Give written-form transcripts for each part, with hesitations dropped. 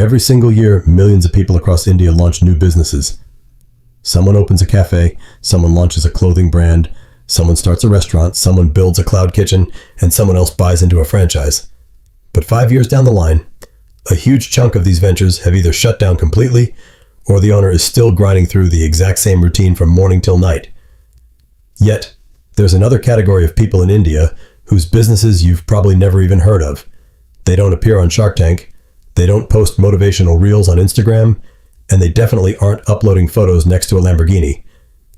Every single year, millions of people across India launch new businesses. Someone opens a cafe, someone launches a clothing brand, someone starts a restaurant, someone builds a cloud kitchen, and someone else buys into a franchise. But 5 years down the line, a huge chunk of these ventures have either shut down completely, or the owner is still grinding through the exact same routine from morning till night. Yet, there's another category of people in India whose businesses you've probably never even heard of. They don't appear on Shark Tank, they don't post motivational reels on Instagram, and they definitely aren't uploading photos next to a Lamborghini.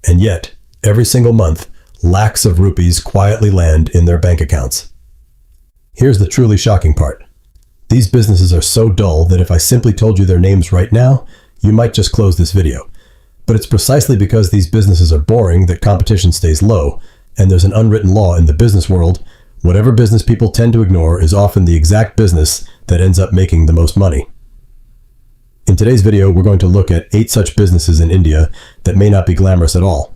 And yet, every single month, lakhs of rupees quietly land in their bank accounts. Here's the truly shocking part. These businesses are so dull that if I simply told you their names right now, you might just close this video. But it's precisely because these businesses are boring that competition stays low, and there's an unwritten law in the business world: whatever business people tend to ignore is often the exact business that ends up making the most money. In today's video, we're going to look at 8 such businesses in India that may not be glamorous at all,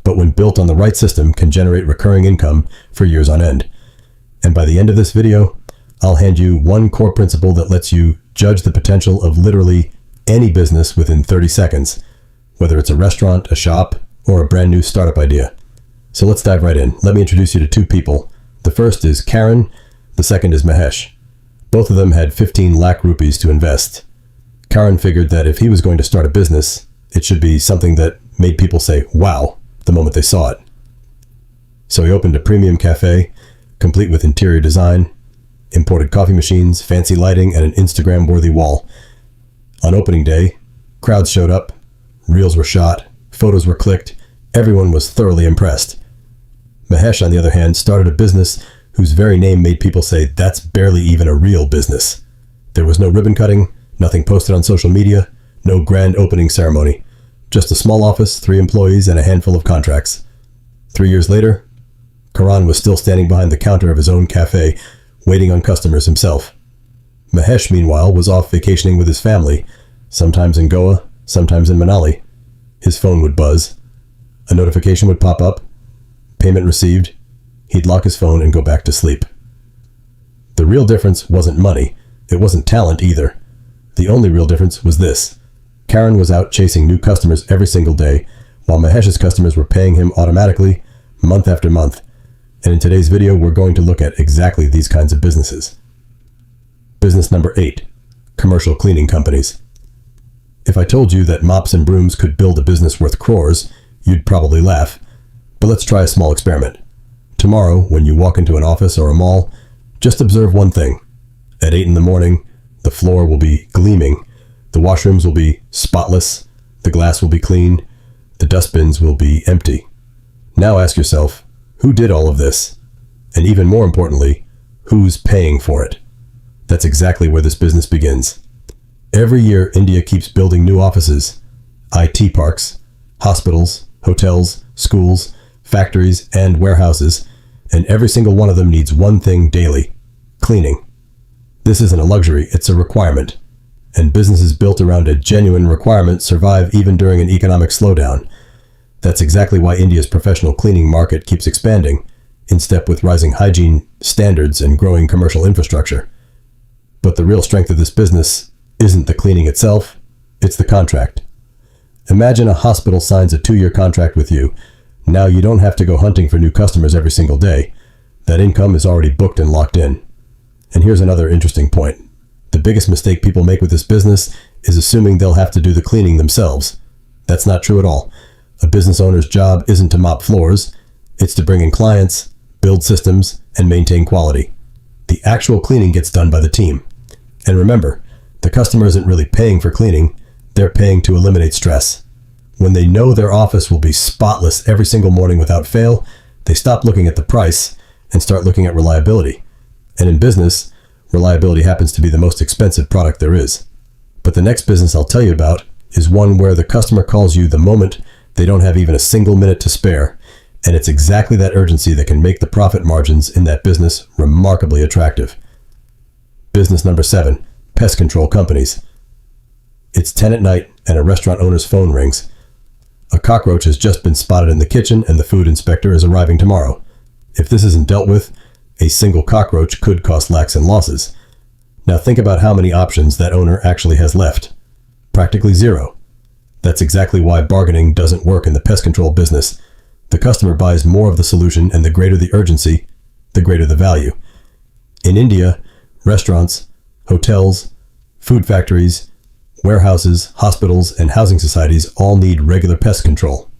but when built on the right system can generate recurring income for years on end. And by the end of this video, I'll hand you one core principle that lets you judge the potential of literally any business within 30 seconds, whether it's a restaurant, a shop, or a brand new startup idea. So let's dive right in. Let me introduce you to 2 people. The first is Karan, the second is Mahesh. Both of them had 15 lakh rupees to invest. Karan figured that if he was going to start a business, it should be something that made people say, wow, the moment they saw it. So he opened a premium cafe, complete with interior design, imported coffee machines, fancy lighting, and an Instagram-worthy wall. On opening day, crowds showed up, reels were shot, photos were clicked, everyone was thoroughly impressed. Mahesh, on the other hand, started a business whose very name made people say that's barely even a real business. There was no ribbon cutting, nothing posted on social media, no grand opening ceremony. Just a small office, 3 employees, and a handful of contracts. 3 years later, Karan was still standing behind the counter of his own cafe, waiting on customers himself. Mahesh, meanwhile, was off vacationing with his family, sometimes in Goa, sometimes in Manali. His phone would buzz. A notification would pop up. Payment received. He'd lock his phone and go back to sleep. The real difference wasn't money. It wasn't talent either. The only real difference was this. Karan was out chasing new customers every single day, while Mahesh's customers were paying him automatically, month after month. And in today's video, we're going to look at exactly these kinds of businesses. Business number 8, commercial cleaning companies. If I told you that mops and brooms could build a business worth crores, you'd probably laugh. But let's try a small experiment. Tomorrow, when you walk into an office or a mall, just observe one thing. At 8 in the morning, the floor will be gleaming, the washrooms will be spotless, the glass will be clean, the dustbins will be empty. Now ask yourself, who did all of this? And even more importantly, who's paying for it? That's exactly where this business begins. Every year, India keeps building new offices, IT parks, hospitals, hotels, schools, factories, and warehouses, and every single one of them needs one thing daily: cleaning. This isn't a luxury, it's a requirement. And businesses built around a genuine requirement survive even during an economic slowdown. That's exactly why India's professional cleaning market keeps expanding, in step with rising hygiene standards and growing commercial infrastructure. But the real strength of this business isn't the cleaning itself, it's the contract. Imagine a hospital signs a 2-year contract with you. Now you don't have to go hunting for new customers every single day. That income is already booked and locked in. And here's another interesting point. The biggest mistake people make with this business is assuming they'll have to do the cleaning themselves. That's not true at all. A business owner's job isn't to mop floors, it's to bring in clients, build systems, and maintain quality. The actual cleaning gets done by the team. And remember, the customer isn't really paying for cleaning, they're paying to eliminate stress. When they know their office will be spotless every single morning without fail, they stop looking at the price and start looking at reliability. And in business, reliability happens to be the most expensive product there is. But the next business I'll tell you about is one where the customer calls you the moment they don't have even a single minute to spare, and it's exactly that urgency that can make the profit margins in that business remarkably attractive. Business number 7, pest control companies. It's 10 at night and a restaurant owner's phone rings. A cockroach has just been spotted in the kitchen and the food inspector is arriving tomorrow. If this isn't dealt with, a single cockroach could cost lakhs in losses. Now think about how many options that owner actually has left. Practically zero. That's exactly why bargaining doesn't work in the pest control business. The customer buys more of the solution, and the greater the urgency, the greater the value. In India, restaurants, hotels, food factories, warehouses, hospitals, and housing societies all need regular pest control.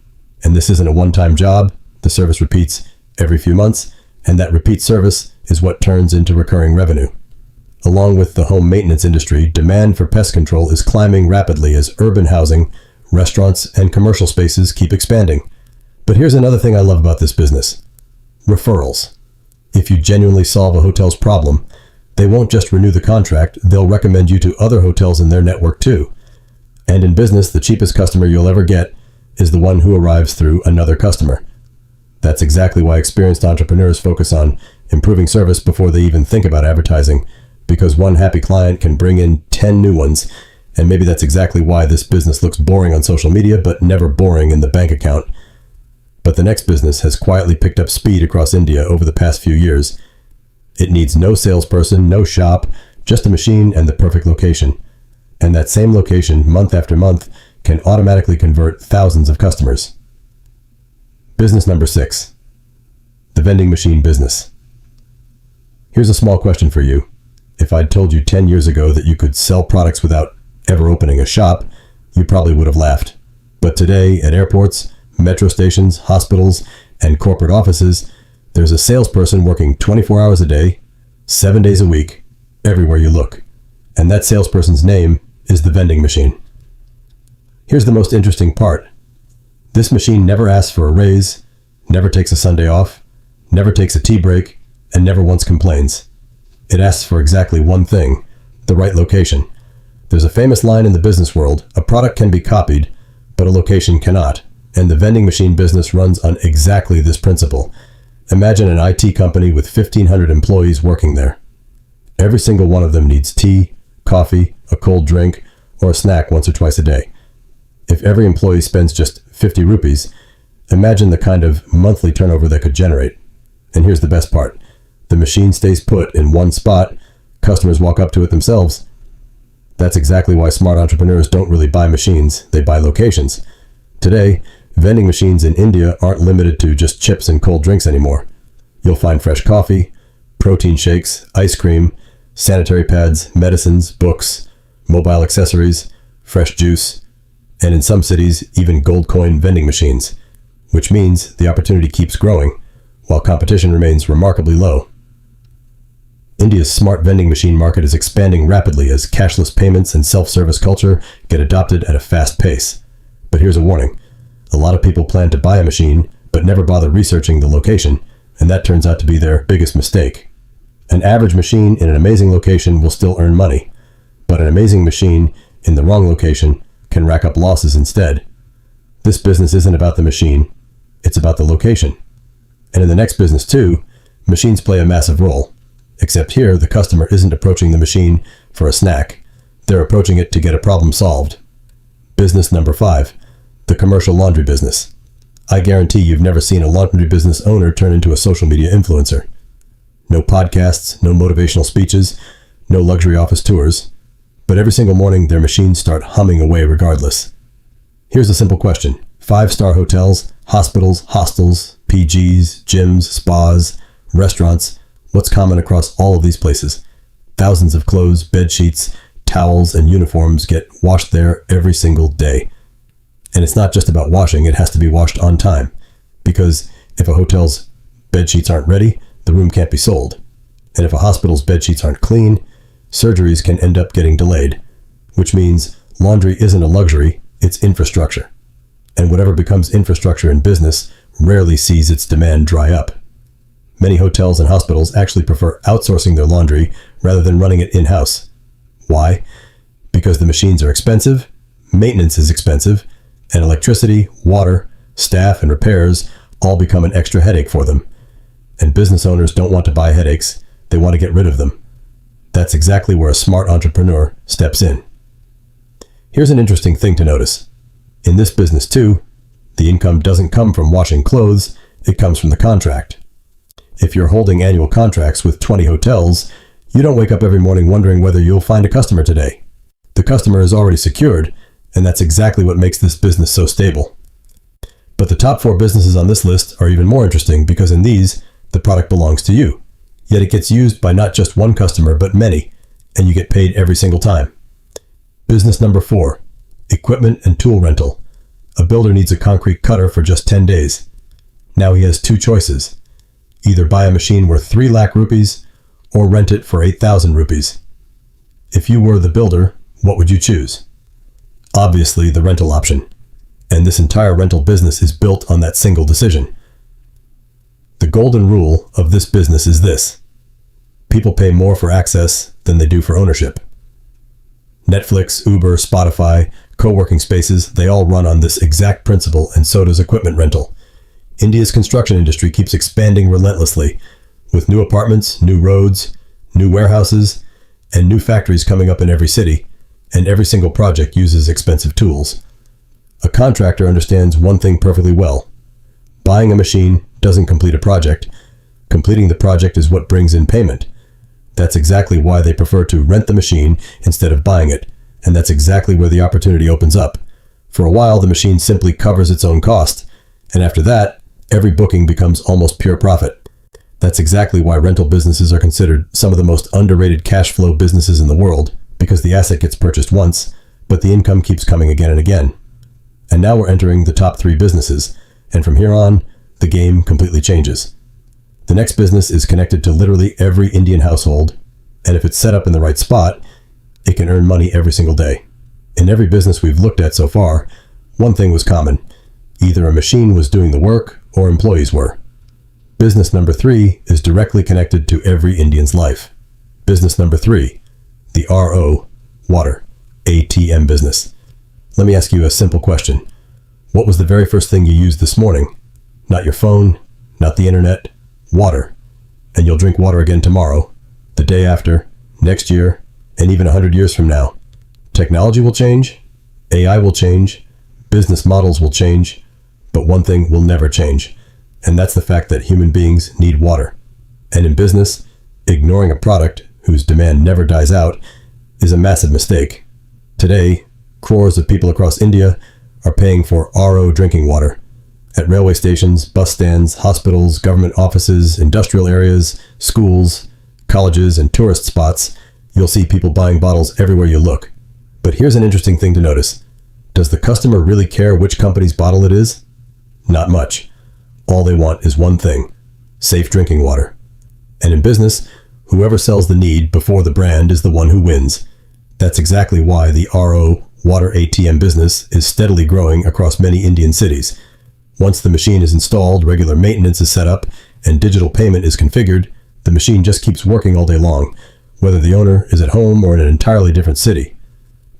And this isn't a one-time job. The service repeats every few months, and that repeat service is what turns into recurring revenue. Along with the home maintenance industry, demand for pest control is climbing rapidly as urban housing, restaurants, and commercial spaces keep expanding. But here's another thing I love about this business. Referrals. If you genuinely solve a hotel's problem, they won't just renew the contract, they'll recommend you to other hotels in their network too. And in business, the cheapest customer you'll ever get is the one who arrives through another customer. That's exactly why experienced entrepreneurs focus on improving service before they even think about advertising, because one happy client can bring in 10 new ones. And maybe that's exactly why this business looks boring on social media, but never boring in the bank account. But the next business has quietly picked up speed across India over the past few years. It needs no salesperson, no shop, just a machine and the perfect location. And that same location, month after month, can automatically convert thousands of customers. Business number 6. The vending machine business. Here's a small question for you. If I'd told you 10 years ago that you could sell products without ever opening a shop, you probably would have laughed. But today, at airports, metro stations, hospitals, and corporate offices, there's a salesperson working 24 hours a day, 7 days a week, everywhere you look. And that salesperson's name is the vending machine. Here's the most interesting part. This machine never asks for a raise, never takes a Sunday off, never takes a tea break, and never once complains. It asks for exactly one thing, the right location. There's a famous line in the business world, a product can be copied, but a location cannot. And the vending machine business runs on exactly this principle. Imagine an IT company with 1,500 employees working there. Every single one of them needs tea, coffee, a cold drink, or a snack once or twice a day. If every employee spends just 50 rupees, imagine the kind of monthly turnover that could generate. And here's the best part. The machine stays put in one spot. Customers walk up to it themselves. That's exactly why smart entrepreneurs don't really buy machines, they buy locations. Today, vending machines in India aren't limited to just chips and cold drinks anymore. You'll find fresh coffee, protein shakes, ice cream, sanitary pads, medicines, books, mobile accessories, fresh juice, and in some cities, even gold coin vending machines, which means the opportunity keeps growing, while competition remains remarkably low. India's smart vending machine market is expanding rapidly as cashless payments and self-service culture get adopted at a fast pace. But here's a warning. A lot of people plan to buy a machine, but never bother researching the location, and that turns out to be their biggest mistake. An average machine in an amazing location will still earn money, but an amazing machine in the wrong location can rack up losses instead. This business isn't about the machine, it's about the location. And in the next business too, machines play a massive role. Except here, the customer isn't approaching the machine for a snack. They're approaching it to get a problem solved. Business number 5, the commercial laundry business. I guarantee you've never seen a laundry business owner turn into a social media influencer. No podcasts, no motivational speeches, no luxury office tours. But every single morning, their machines start humming away regardless. Here's a simple question. 5-star hotels, hospitals, hostels, PGs, gyms, spas, restaurants. What's common across all of these places? Thousands of clothes, bed sheets, towels, and uniforms get washed there every single day. And it's not just about washing, it has to be washed on time. Because if a hotel's bed sheets aren't ready, the room can't be sold. And if a hospital's bed sheets aren't clean, surgeries can end up getting delayed. Which means laundry isn't a luxury, it's infrastructure. And whatever becomes infrastructure in business rarely sees its demand dry up. Many hotels and hospitals actually prefer outsourcing their laundry rather than running it in-house. Why? Because the machines are expensive, maintenance is expensive, and electricity, water, staff, and repairs all become an extra headache for them. And business owners don't want to buy headaches, they want to get rid of them. That's exactly where a smart entrepreneur steps in. Here's an interesting thing to notice. In this business too, the income doesn't come from washing clothes, it comes from the contract. If you're holding annual contracts with 20 hotels, You don't wake up every morning wondering whether you'll find a customer today. The customer is already secured, and that's exactly what makes this business so stable. But the top 4 businesses on this list are even more interesting because in these, the product belongs to you. Yet it gets used by not just one customer, but many, and you get paid every single time. Business number 4, equipment and tool rental. A builder needs a concrete cutter for just 10 days. Now he has 2 choices. Either buy a machine worth 3 lakh rupees or rent it for 8,000 rupees. If you were the builder, what would you choose? Obviously, the rental option. And this entire rental business is built on that single decision. The golden rule of this business is this: people pay more for access than they do for ownership. Netflix, Uber, Spotify, co-working spaces, they all run on this exact principle, and so does equipment rental. India's construction industry keeps expanding relentlessly, with new apartments, new roads, new warehouses, and new factories coming up in every city, and every single project uses expensive tools. A contractor understands one thing perfectly well. Buying a machine doesn't complete a project. Completing the project is what brings in payment. That's exactly why they prefer to rent the machine instead of buying it, and that's exactly where the opportunity opens up. For a while, the machine simply covers its own cost, and after that, every booking becomes almost pure profit. That's exactly why rental businesses are considered some of the most underrated cash flow businesses in the world, because the asset gets purchased once, but the income keeps coming again and again. And now we're entering the top 3 businesses, and from here on, the game completely changes. The next business is connected to literally every Indian household, and if it's set up in the right spot, it can earn money every single day. In every business we've looked at so far, one thing was common. Either a machine was doing the work or employees were. Business number 3 is directly connected to every Indian's life. Business number 3, the RO, water, ATM business. Let me ask you a simple question. What was the very first thing you used this morning? Not your phone, not the internet, water. And you'll drink water again tomorrow, the day after, next year, and even 100 years from now. Technology will change, AI will change, business models will change, but one thing will never change, and that's the fact that human beings need water. And in business, ignoring a product whose demand never dies out is a massive mistake. Today, crores of people across India are paying for RO drinking water. At railway stations, bus stands, hospitals, government offices, industrial areas, schools, colleges, and tourist spots, you'll see people buying bottles everywhere you look. But here's an interesting thing to notice. Does the customer really care which company's bottle it is? Not much. All they want is one thing: safe drinking water. And in business, whoever sells the need before the brand is the one who wins. That's exactly why the RO water ATM business is steadily growing across many Indian cities. Once the machine is installed, regular maintenance is set up, and digital payment is configured, the machine just keeps working all day long, whether the owner is at home or in an entirely different city.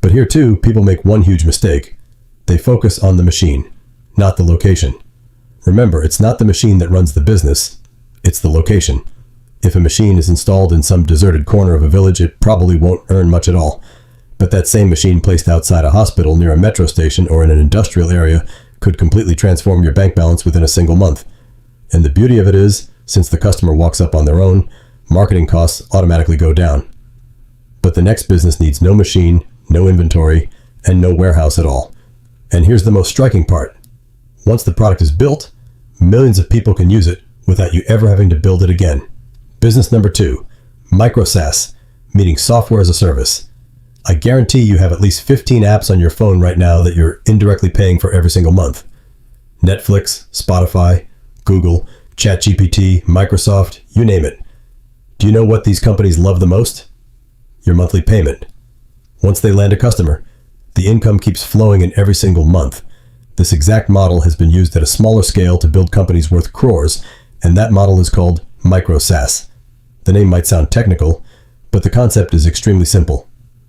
But here too, people make one huge mistake. They focus on the machine, not the location. Remember, it's not the machine that runs the business, it's the location. If a machine is installed in some deserted corner of a village, it probably won't earn much at all. But that same machine placed outside a hospital, near a metro station, or in an industrial area could completely transform your bank balance within a single month. And the beauty of it is, since the customer walks up on their own, marketing costs automatically go down. But the next business needs no machine, no inventory, and no warehouse at all. And here's the most striking part. Once the product is built, millions of people can use it without you ever having to build it again. Business number 2, micro SaaS, meaning software as a service. I guarantee you have at least 15 apps on your phone right now that you're indirectly paying for every single month. Netflix, Spotify, Google, ChatGPT, Microsoft, you name it. Do you know what these companies love the most? Your monthly payment. Once they land a customer, the income keeps flowing in every single month. This exact model has been used at a smaller scale to build companies worth crores, and that model is called micro SaaS. The name might sound technical, but the concept is extremely simple.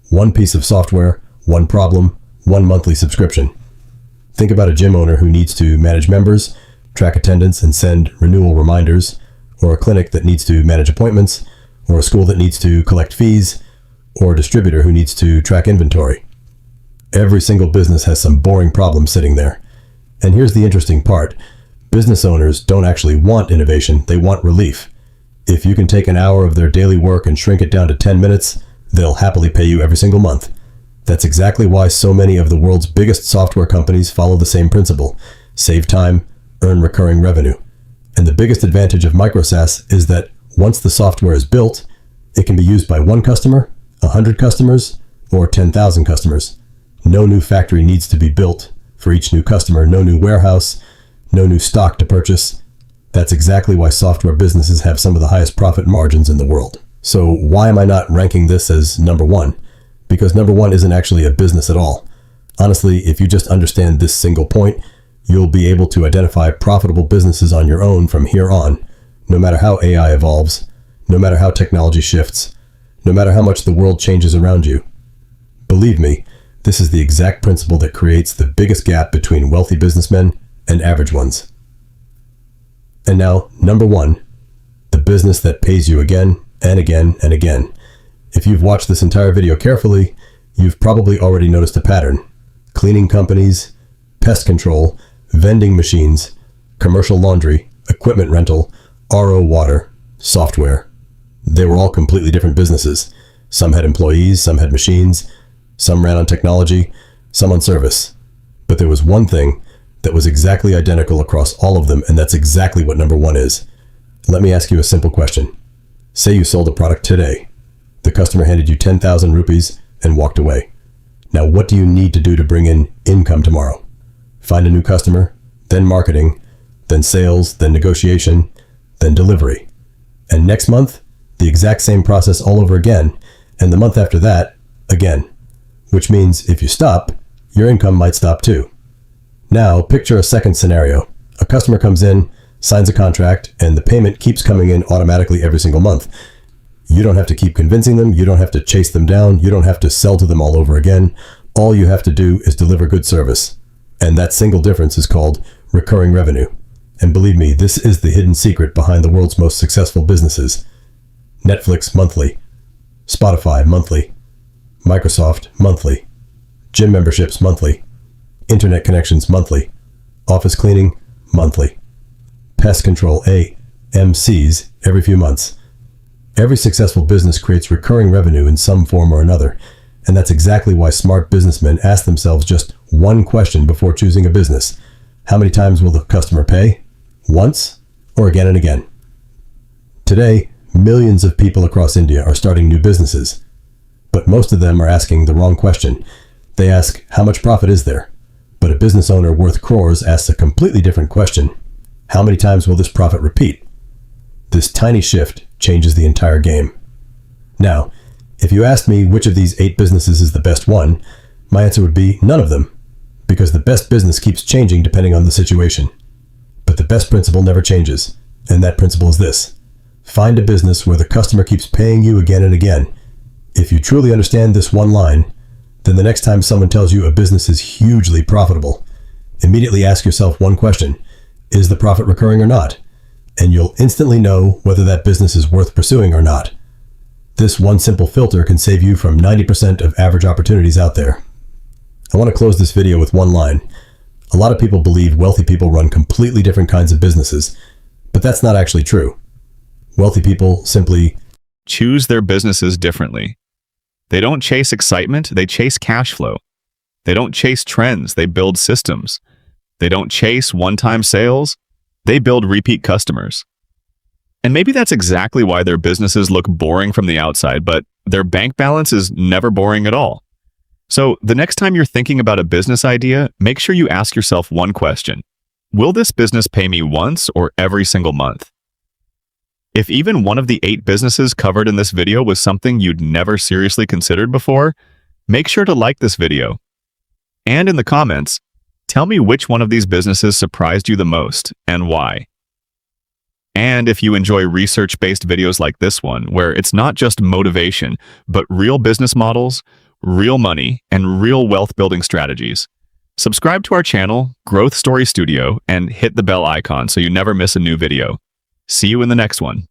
One piece of software, one problem, one monthly subscription. Think about a gym owner who needs to manage members, track attendance, and send renewal reminders, or a clinic that needs to manage appointments, or a school that needs to collect fees, or a distributor who needs to track inventory. Every single business has some boring problem sitting there. And here's the interesting part. Business owners don't actually want innovation, they want relief. If you can take an hour of their daily work and shrink it down to 10 minutes, they'll happily pay you every single month. That's exactly why so many of the world's biggest software companies follow the same principle: save time, earn recurring revenue. And the biggest advantage of MicroSaaS is that once the software is built, it can be used by one customer, 100 customers, or 10,000 customers. No new factory needs to be built for each new customer, no new warehouse, no new stock to purchase. That's exactly why software businesses have some of the highest profit margins in the world. So why am I not ranking this as number one? Because number one isn't actually a business at all. Honestly, if you just understand this single point, you'll be able to identify profitable businesses on your own from here on, no matter how AI evolves, no matter how technology shifts, no matter how much the world changes around you. Believe me, this is the exact principle that creates the biggest gap between wealthy businessmen and average ones. And now, number one, the business that pays you again and again and again. If you've watched this entire video carefully, you've probably already noticed a pattern. Cleaning companies, pest control, vending machines, commercial laundry, equipment rental, RO water, software. They were all completely different businesses. Some had employees, some had machines, some ran on technology, some on service. But there was one thing that was exactly identical across all of them, and that's exactly what number one is. Let me ask you a simple question. Say you sold a product today. The customer handed you 10,000 rupees and walked away. Now, what do you need to do to bring in income tomorrow? Find a new customer, then marketing, then sales, then negotiation, then delivery. And next month, the exact same process all over again, and the month after that, again. Which means if you stop, your income might stop too. Now, picture a second scenario. A customer comes in, signs a contract, and the payment keeps coming in automatically every single month. You don't have to keep convincing them, you don't have to chase them down, you don't have to sell to them all over again. All you have to do is deliver good service. And that single difference is called recurring revenue. And believe me, this is the hidden secret behind the world's most successful businesses. Netflix monthly, Spotify monthly, Microsoft monthly, gym memberships monthly, internet connections monthly, office cleaning monthly, pest control AMCs every few months. Every successful business creates recurring revenue in some form or another, and that's exactly why smart businessmen ask themselves just one question before choosing a business. How many times will the customer pay? Once or again and again? Today, millions of people across India are starting new businesses, but most of them are asking the wrong question. They ask, how much profit is there? But a business owner worth crores asks a completely different question. How many times will this profit repeat? This tiny shift changes the entire game. Now, if you asked me which of these 8 businesses is the best one, my answer would be none of them, because the best business keeps changing depending on the situation. But the best principle never changes, and that principle is this: find a business where the customer keeps paying you again and again. If you truly understand this one line, then the next time someone tells you a business is hugely profitable, immediately ask yourself one question: is the profit recurring or not? And you'll instantly know whether that business is worth pursuing or not. This one simple filter can save you from 90% of average opportunities out there. I want to close this video with one line. A lot of people believe wealthy people run completely different kinds of businesses, but that's not actually true. Wealthy people simply choose their businesses differently. They don't chase excitement, they chase cash flow. They don't chase trends, they build systems. They don't chase one-time sales, they build repeat customers. And maybe that's exactly why their businesses look boring from the outside, but their bank balance is never boring at all. So the next time you're thinking about a business idea, make sure you ask yourself one question: will this business pay me once or every single month? If even one of the 8 businesses covered in this video was something you'd never seriously considered before, make sure to like this video. And in the comments, tell me which one of these businesses surprised you the most and why. And if you enjoy research-based videos like this one, where it's not just motivation, but real business models, real money, and real wealth-building strategies, subscribe to our channel, Growth Story Studio, and hit the bell icon so you never miss a new video. See you in the next one.